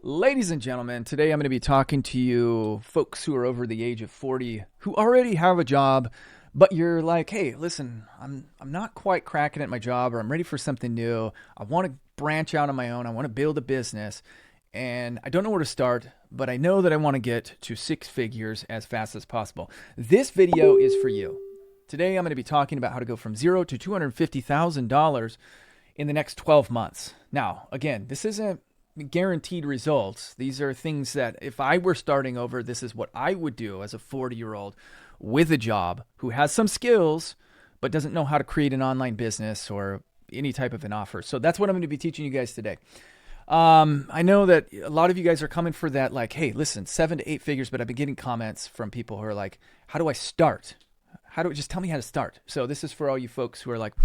Ladies and gentlemen, today I'm going to be talking to you folks who are over the age of 40 who already have a job, but you're like, "Hey, listen, I'm not quite cracking at my job or I'm ready for something new. I want to branch out on my own. I want to build a business and I don't know where to start, but I know that I want to get to six figures as fast as possible." This video is for you. Today I'm going to be talking about how to go from 0 to $250,000 in the next 12 months. Now, again, this isn't guaranteed results. These are things that if I were starting over, this is what I would do as a 40-year-old with a job who has some skills but doesn't know how to create an online business or any type of an offer. So that's what I'm going to be teaching you guys today. I know that a lot of you guys are coming for that, like, hey, listen, 7 to 8 figures, but I've been getting comments from people who are like, how do I start? Just tell me how to start. So this is for all you folks who are like,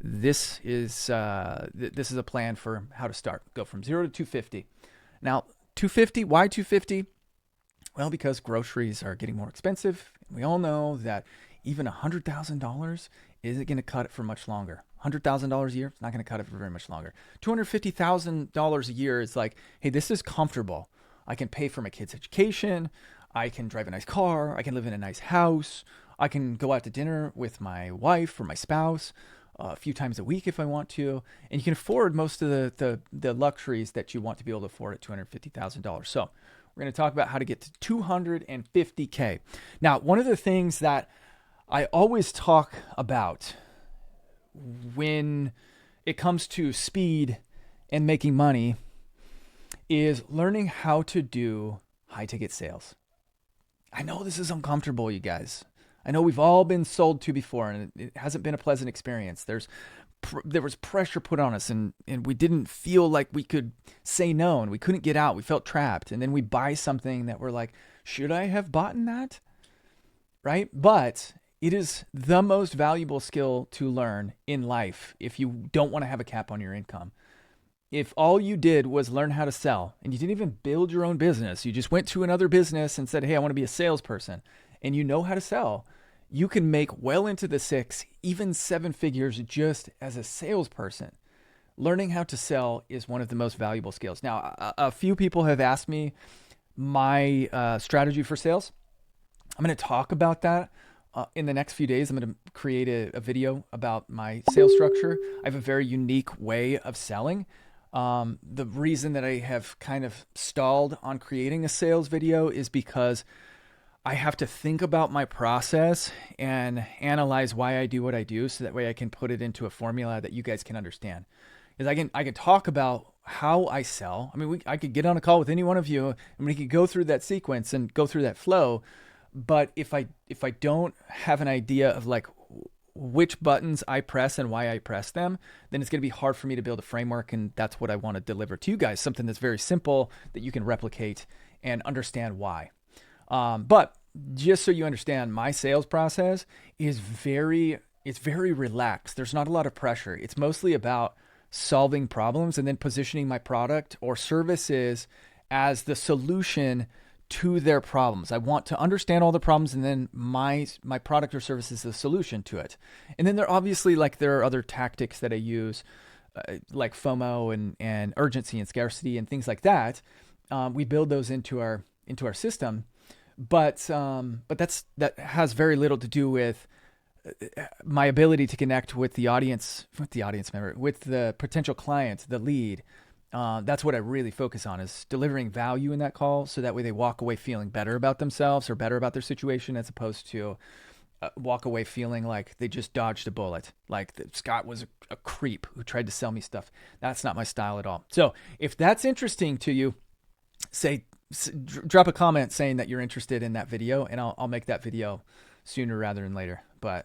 this is a plan for how to start. Go from 0 to 250. Now, 250, why 250? Well, because groceries are getting more expensive. We all know that even $100,000 isn't going to cut it for much longer. $100,000 a year, it's not going to cut it for very much longer. $250,000 a year is like, hey, this is comfortable. I can pay for my kids' education. I can drive a nice car. I can live in a nice house. I can go out to dinner with my wife or my spouse a few times a week if I want to, and you can afford most of the luxuries that you want to be able to afford at $250,000. So we're going to talk about how to get to 250K. Now, one of the things that I always talk about when it comes to speed and making money is learning how to do high ticket sales. I know this is uncomfortable, you guys. I know we've all been sold to before, and it hasn't been a pleasant experience. There was pressure put on us, and we didn't feel like we could say no, and we couldn't get out. We felt trapped, and then we buy something that we're like, should I have bought that? Right? But it is the most valuable skill to learn in life if you don't want to have a cap on your income. If all you did was learn how to sell, and you didn't even build your own business, you just went to another business and said, hey, I want to be a salesperson, and you know how to sell, you can make well into the 6, even 7 figures just as a salesperson. Learning how to sell is one of the most valuable skills. Now, a few people have asked me my strategy for sales. I'm going to talk about that in the next few days. I'm going to create a video about my sales structure. I have a very unique way of selling. The reason that I have kind of stalled on creating a sales video is because I have to think about my process and analyze why I do what I do, so that way I can put it into a formula that you guys can understand. Because I can talk about how I sell. I mean, I could get on a call with any one of you and we could go through that sequence and go through that flow. But if I don't have an idea of like which buttons I press and why I press them, then it's going to be hard for me to build a framework. And that's what I want to deliver to you guys. Something that's very simple that you can replicate and understand why. But just so you understand, my sales process is it's very relaxed. There's not a lot of pressure. It's mostly about solving problems and then positioning my product or services as the solution to their problems. I want to understand all the problems, and then my product or service is the solution to it. And then there are other tactics that I use, like FOMO and urgency and scarcity and things like that. We build those into our system. But that has very little to do with my ability to connect with the audience member, with the potential client, the lead. That's what I really focus on, is delivering value in that call, so that way they walk away feeling better about themselves or better about their situation, as opposed to walk away feeling like they just dodged a bullet, like Scott was a creep who tried to sell me stuff. That's not my style at all. So if that's interesting to you, drop a comment saying that you're interested in that video, and I'll make that video sooner rather than later. But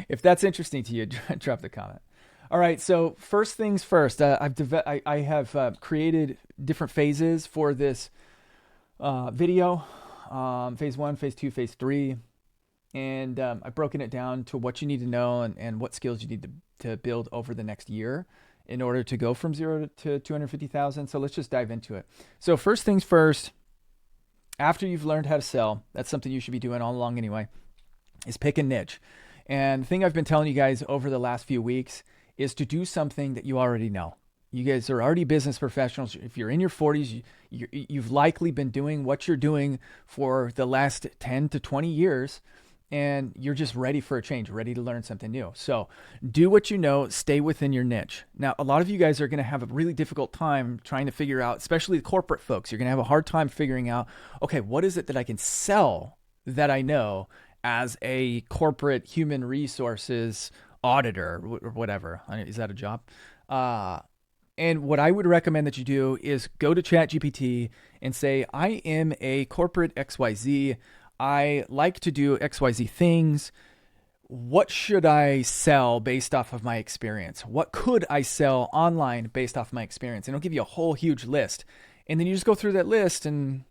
if that's interesting to you, drop the comment. All right. So first things first, I have created different phases for this video. Phase 1, phase 2, phase 3. And I've broken it down to what you need to know and what skills you need to build over the next year in order to go from 0 to 250,000. So let's just dive into it. So first things first, after you've learned how to sell, that's something you should be doing all along anyway, is pick a niche. And the thing I've been telling you guys over the last few weeks is to do something that you already know. You guys are already business professionals. If you're in your 40s, you've likely been doing what you're doing for the last 10 to 20 years, and you're just ready for a change, ready to learn something new. So do what you know, stay within your niche. Now, a lot of you guys are going to have a really difficult time trying to figure out, especially the corporate folks, you're going to have a hard time figuring out, okay, what is it that I can sell that I know as a corporate human resources auditor or whatever. Is that a job? And what I would recommend that you do is go to ChatGPT and say, I am a corporate XYZ. I like to do XYZ things. What should I sell based off of my experience? What could I sell online based off of my experience? And it'll give you a whole huge list. And then you just go through that list and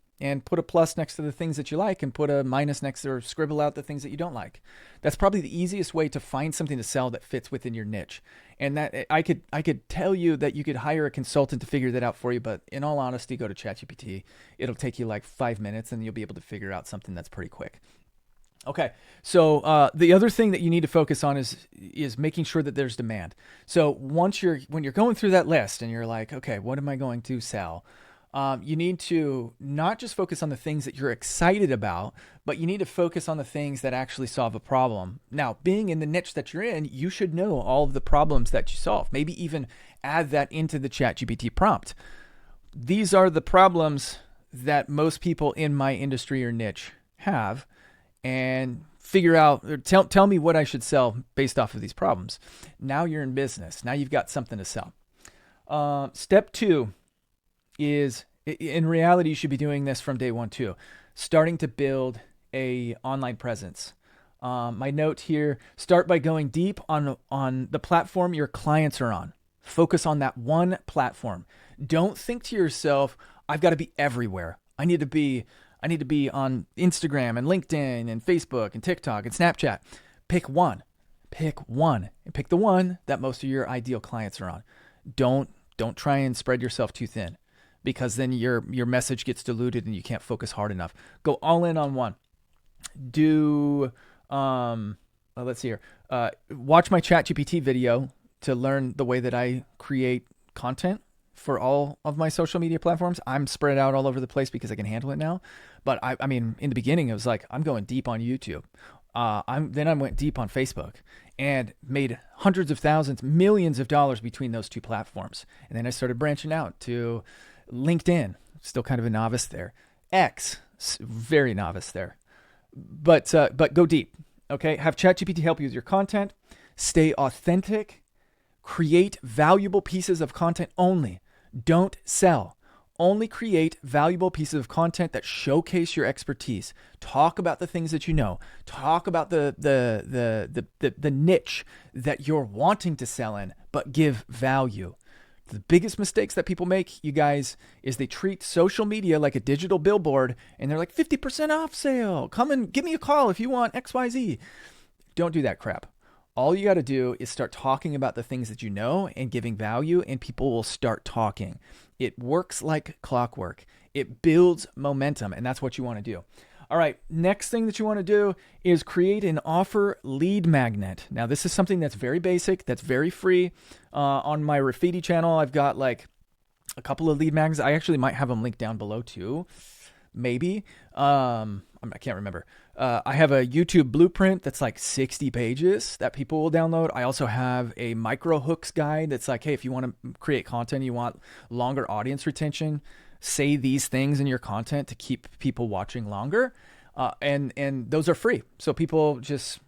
put a plus next to the things that you like and put a minus next to, or scribble out the things that you don't like. That's probably the easiest way to find something to sell that fits within your niche. And that I could tell you that you could hire a consultant to figure that out for you, but in all honesty, go to ChatGPT. It'll take you like 5 minutes and you'll be able to figure out something that's pretty quick. Okay, so the other thing that you need to focus on is making sure that there's demand. So when you're going through that list and you're like, okay, what am I going to sell? You need to not just focus on the things that you're excited about, but you need to focus on the things that actually solve a problem. Now, being in the niche that you're in, you should know all of the problems that you solve. Maybe even add that into the ChatGPT prompt. These are the problems that most people in my industry or niche have, and figure out, or tell me what I should sell based off of these problems. Now you're in business. Now you've got something to sell. Step 2 is, in reality, you should be doing this from day 1 too. Starting to build a online presence. My note here, start by going deep on the platform your clients are on. Focus on that one platform. Don't think to yourself, I've got to be everywhere. I need to be on Instagram and LinkedIn and Facebook and TikTok and Snapchat. Pick one and pick the one that most of your ideal clients are on. Don't try and spread yourself too thin, because then your message gets diluted and you can't focus hard enough. Go all in on one. Let's see here. Watch my ChatGPT video to learn the way that I create content for all of my social media platforms. I'm spread out all over the place because I can handle it now. But I mean, in the beginning, it was like, I'm going deep on YouTube. Then I went deep on Facebook and made hundreds of thousands, millions of dollars between those two platforms. And then I started branching out to LinkedIn, still kind of a novice there. X, very novice there. But go deep, okay? Have ChatGPT help you with your content. Stay authentic. Create valuable pieces of content only. Don't sell. Only create valuable pieces of content that showcase your expertise. Talk about the things that you know. Talk about the niche that you're wanting to sell in, but give value. The biggest mistakes that people make, you guys, is they treat social media like a digital billboard, and they're like, 50% off sale. Come and give me a call if you want XYZ. Don't do that crap. All you got to do is start talking about the things that you know and giving value, and people will start talking. It works like clockwork. It builds momentum, and that's what you want to do. All right, next thing that you want to do is create an offer lead magnet. Now, this is something that's very basic, that's very free. On my Rafidi channel, I've got like a couple of lead magnets. I actually might have them linked down below too, maybe. I can't remember. I have a YouTube blueprint that's like 60 pages that people will download. I also have a micro hooks guide that's like, hey, if you want to create content, you want longer audience retention, say these things in your content to keep people watching longer. And those are free. So people just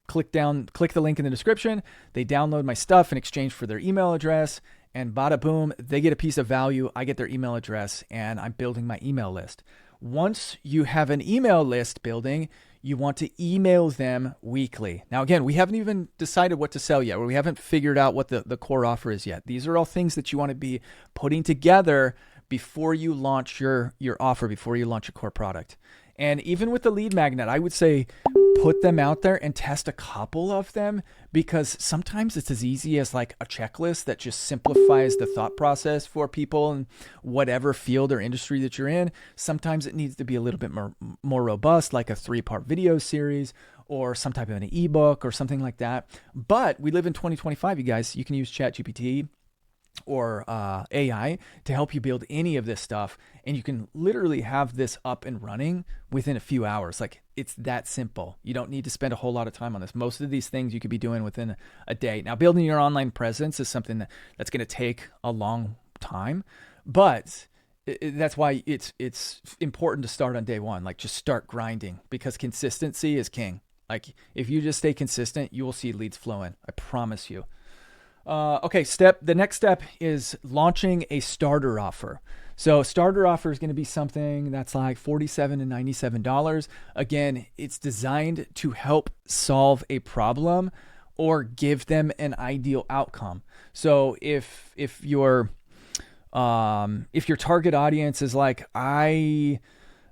click the link in the description. They download my stuff in exchange for their email address, and bada boom, they get a piece of value. I get their email address, and I'm building my email list. Once you have an email list building, you want to email them weekly. Now, again, we haven't even decided what to sell yet, or we haven't figured out what the core offer is yet. These are all things that you want to be putting together before you launch your offer, before you launch a core product. And even with the lead magnet, I would say put them out there and test a couple of them, because sometimes it's as easy as like a checklist that just simplifies the thought process for people in whatever field or industry that you're in. Sometimes it needs to be a little bit more robust, like a 3-part video series or some type of an ebook or something like that. But we live in 2025, you guys. You can use ChatGPT or AI to help you build any of this stuff. And you can literally have this up and running within a few hours. Like, it's that simple. You don't need to spend a whole lot of time on this. Most of these things you could be doing within a day. Now, building your online presence is something that's going to take a long time, but that's why it's important to start on day one. Like, just start grinding, because consistency is king. Like, if you just stay consistent, you will see leads flow in. I promise you. Okay, the next step is launching a starter offer. So starter offer is going to be something that's like $47 to $97. Again, it's designed to help solve a problem or give them an ideal outcome. So if your target audience is like, I'm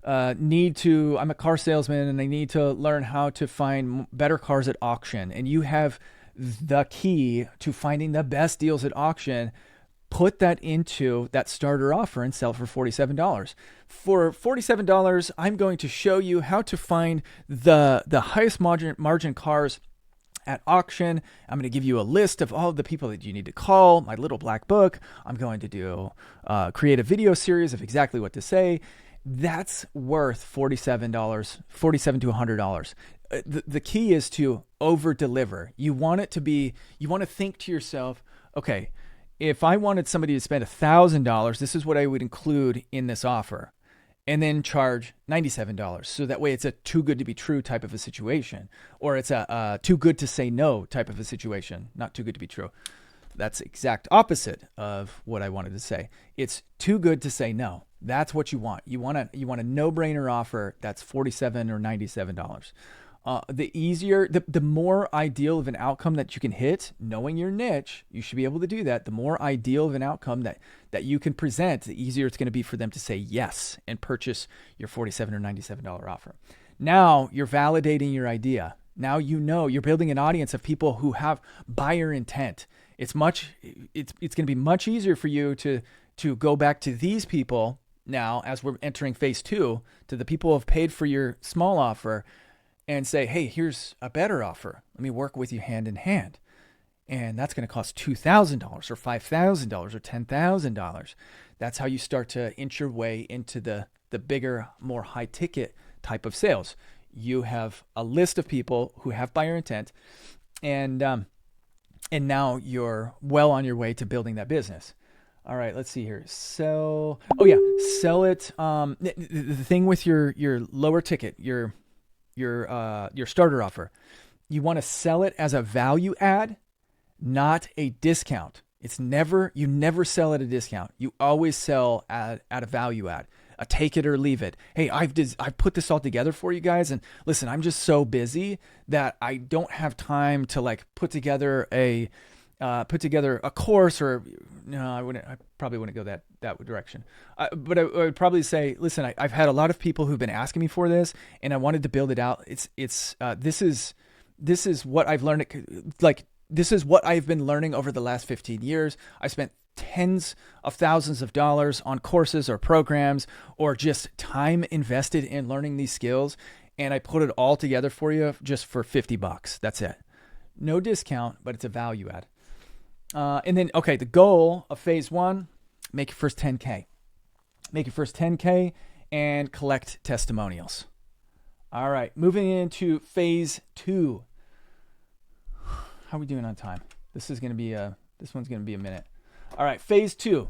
a car salesman and I need to learn how to find better cars at auction, and you have the key to finding the best deals at auction, put that into that starter offer and sell for $47. For $47, I'm going to show you how to find the highest margin cars at auction. I'm going to give you a list of all the people that you need to call, my little black book. I'm going to create a video series of exactly what to say. That's worth $47 to $100. The key is to over deliver. You want to think to yourself, okay, if I wanted somebody to spend $1,000, this is what I would include in this offer, and then charge $97. So that way it's a too good to be true type of a situation, or it's a too good to say no type of a situation, not too good to be true. That's exact opposite of what I wanted to say. It's too good to say no. That's what you want. You want a no-brainer offer that's $47 or $97. The more ideal of an outcome that you can hit, knowing your niche, you should be able to do that. The more ideal of an outcome that you can present, the easier it's going to be for them to say yes and purchase your $47 or $97 offer. Now you're validating your idea. Now you're building an audience of people who have buyer intent. It's going to be much easier for you to go back to these people now, as we're entering phase 2, to the people who have paid for your small offer, and say, hey, here's a better offer. Let me work with you hand in hand. And that's going to cost $2,000 or $5,000 or $10,000. That's how you start to inch your way into the bigger, more high ticket type of sales. You have a list of people who have buyer intent, and now you're well on your way to building that business. All right, let's see here. Sell it. The thing with your lower ticket, your starter offer, you want to sell it as a value add, not a discount. You never sell at a discount. You always sell at a value add, a take it or leave it. Hey, I've put this all together for you guys, and listen, I'm just so busy that I don't have time to like put together a course, or no, I probably wouldn't go that direction. But I would probably say, listen, I've had a lot of people who've been asking me for this, and I wanted to build it out. This is what I've learned. Like, this is what I've been learning over the last 15 years. I spent tens of thousands of dollars on courses or programs, or just time invested in learning these skills. And I put it all together for you just for $50. That's it. No discount, but it's a value add. And then, okay, the goal of phase 1, make your first 10K. Make your first 10K and collect testimonials. All right, moving into phase 2. How are we doing on time? This one's going to be a minute. All right, phase 2.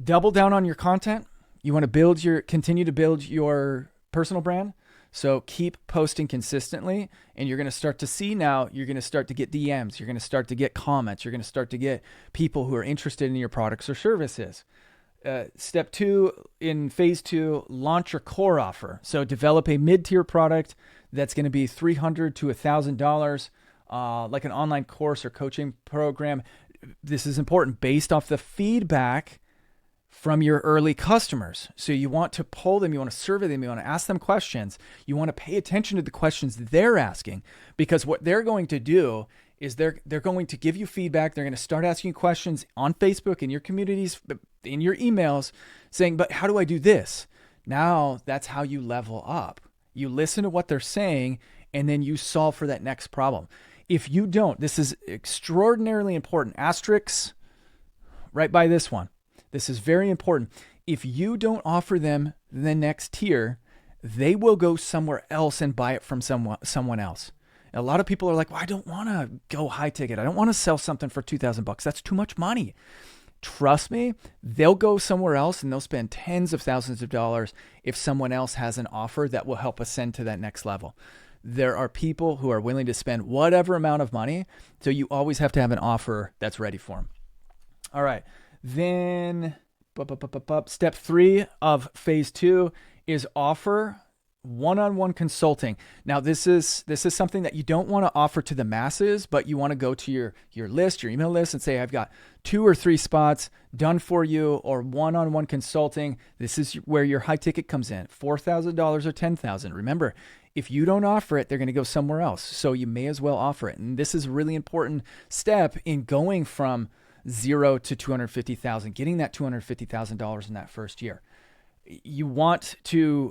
Double down on your content. You want to continue to build your personal brand. So keep posting consistently, and you're going to start to see now, you're going to start to get DMs. You're going to start to get comments. You're going to start to get people who are interested in your products or services. Step 2 in phase 2, launch your core offer. So develop a mid-tier product that's going to be $300 to $1,000, like an online course or coaching program. This is important based off the feedback from your early customers. So you want to poll them, you want to survey them, you want to ask them questions. You want to pay attention to the questions they're asking, because what they're going to do is they're going to give you feedback. They're going to start asking you questions on Facebook, in your communities, in your emails, saying, but how do I do this? Now that's how you level up. You listen to what they're saying, and then you solve for that next problem. If you don't, this is extraordinarily important. Asterisks, right by this one. This is very important. If you don't offer them the next tier, they will go somewhere else and buy it from someone else. A lot of people are like, well, I don't want to go high ticket. I don't want to sell something for $2,000. That's too much money. Trust me, they'll go somewhere else and they'll spend tens of thousands of dollars if someone else has an offer that will help ascend to that next level. There are people who are willing to spend whatever amount of money, so you always have to have an offer that's ready for them. All right, then step 3 of phase 2 is offer one-on-one consulting. Now, this is something that you don't want to offer to the masses, but you want to go to your list, your email list, and say, I've got 2 or 3 spots done for you, or one-on-one consulting. This is where your high ticket comes in, $4,000 or $10,000. Remember, if you don't offer it, they're going to go somewhere else. So you may as well offer it. And this is a really important step in going from 0 to $250,000, getting that $250,000 in that first year. You want to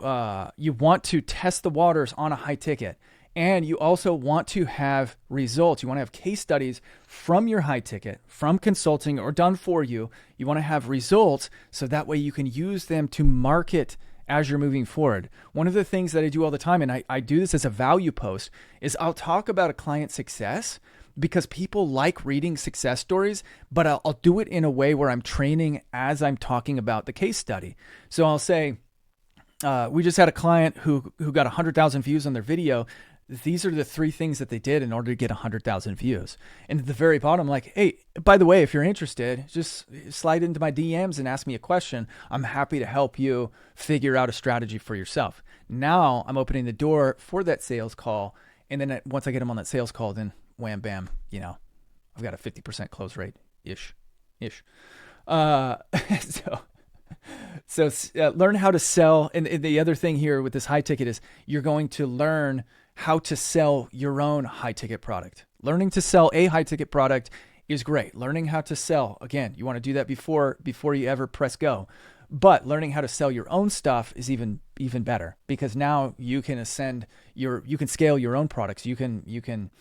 test the waters on a high ticket, and you also want to have results. You want to have case studies from your high ticket, from consulting or done for you. You want to have results so that way you can use them to market as you're moving forward. One of the things that I do all the time, and I do this as a value post, is I'll talk about a client's success because people like reading success stories, but I'll do it in a way where I'm training as I'm talking about the case study. So I'll say, we just had a client who got 100,000 views on their video. These are the 3 things that they did in order to get 100,000 views. And at the very bottom, like, hey, by the way, if you're interested, just slide into my DMs and ask me a question. I'm happy to help you figure out a strategy for yourself. Now I'm opening the door for that sales call. And then once I get them on that sales call, then wham, bam, I've got a 50% close rate ish. So learn how to sell. And the other thing here with this high ticket is you're going to learn how to sell your own high ticket product. Learning to sell a high ticket product is great. Learning how to sell, again, you want to do that before you ever press go. But learning how to sell your own stuff is even better, because now you can you can scale your own products. You can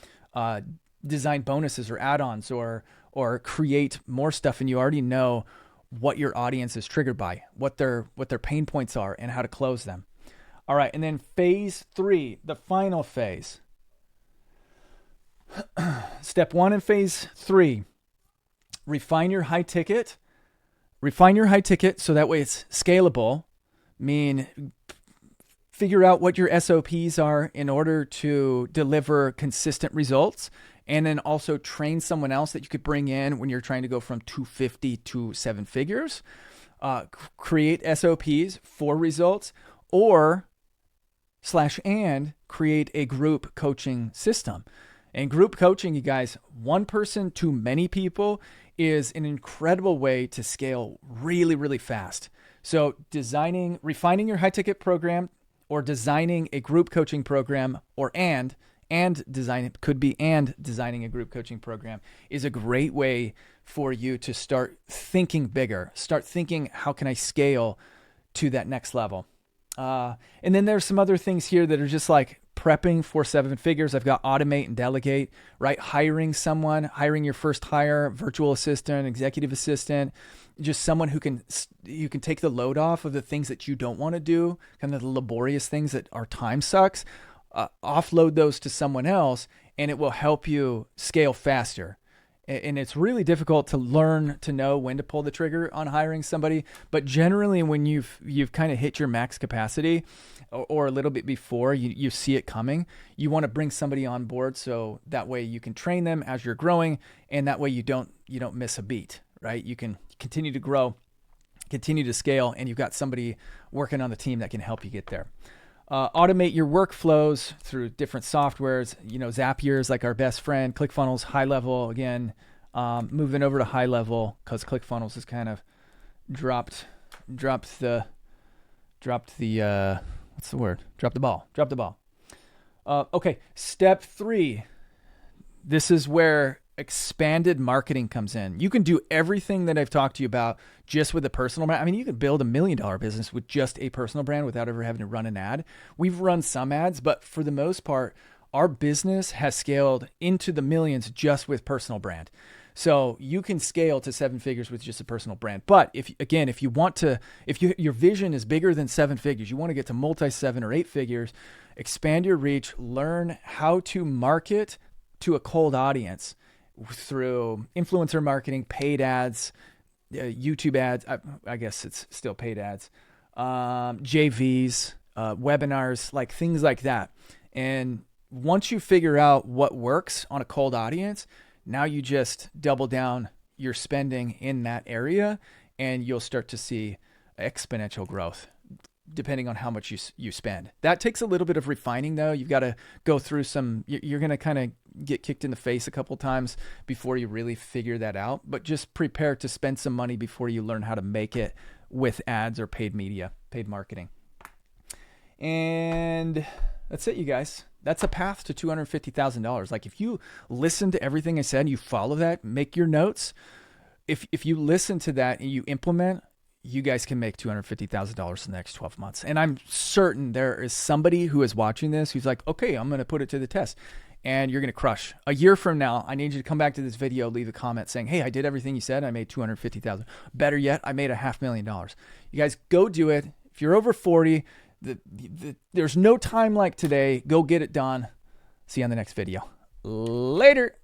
design bonuses or add-ons or create more stuff, and you already know what your audience is triggered by, what their pain points are, and how to close them. All right, and then phase 3, the final phase. Step 1 in phase 3, refine your high ticket. Refine your high ticket so that way it's scalable. Figure out what your SOPs are in order to deliver consistent results, and then also train someone else that you could bring in when you're trying to go from 250 to 7 figures. Create SOPs for results, and create a group coaching system. And group coaching, you guys, one person to many people is an incredible way to scale really, really fast. So refining your high ticket program, or designing a group coaching program, and designing a group coaching program is a great way for you to start thinking bigger. Start thinking, how can I scale to that next level? And then there's some other things here that are just like prepping for 7 figures. I've got automate and delegate, right? Hiring your first hire, virtual assistant, executive assistant, just someone you can take the load off of the things that you don't want to do, kind of the laborious things that our time sucks, offload those to someone else, and it will help you scale faster. And it's really difficult to learn to know when to pull the trigger on hiring somebody. But generally, when you've kind of hit your max capacity, or a little bit before you see it coming, you want to bring somebody on board so that way you can train them as you're growing, and that way you don't miss a beat, right? You can continue to grow, continue to scale, and you've got somebody working on the team that can help you get there. Automate your workflows through different softwares. Zapier is like our best friend. ClickFunnels, high level. Again, moving over to high level because ClickFunnels has kind of dropped the ball. Okay, step 3. This is where expanded marketing comes in. You can do everything that I've talked to you about just with a personal brand. I mean, you could build $1 million business with just a personal brand without ever having to run an ad. We've run some ads, but for the most part, our business has scaled into the millions just with personal brand. So you can scale to 7 figures with just a personal brand. But if you want to, your vision is bigger than 7 figures, you want to get to multi 7 or 8 figures, expand your reach, learn how to market to a cold audience through influencer marketing, paid ads, YouTube ads. I guess it's still paid ads, JVs, webinars, like things like that. And once you figure out what works on a cold audience, now you just double down your spending in that area, and you'll start to see exponential growth depending on how much you spend. That takes a little bit of refining though. You've got to go through you're going to kind of get kicked in the face a couple times before you really figure that out, but just prepare to spend some money before you learn how to make it with ads or paid media, paid marketing. And that's it, you guys. That's a path to $250,000. Like if you listen to everything I said, you follow that, make your notes. If you listen to that and you implement, you guys can make $250,000 in the next 12 months. And I'm certain there is somebody who is watching this who's like, okay, I'm going to put it to the test. And you're going to crush. A year from now, I need you to come back to this video, leave a comment saying, hey, I did everything you said. I made $250,000. Better yet, I made $500,000. You guys go do it. If you're over 40, there's no time like today. Go get it done. See you on the next video. Later.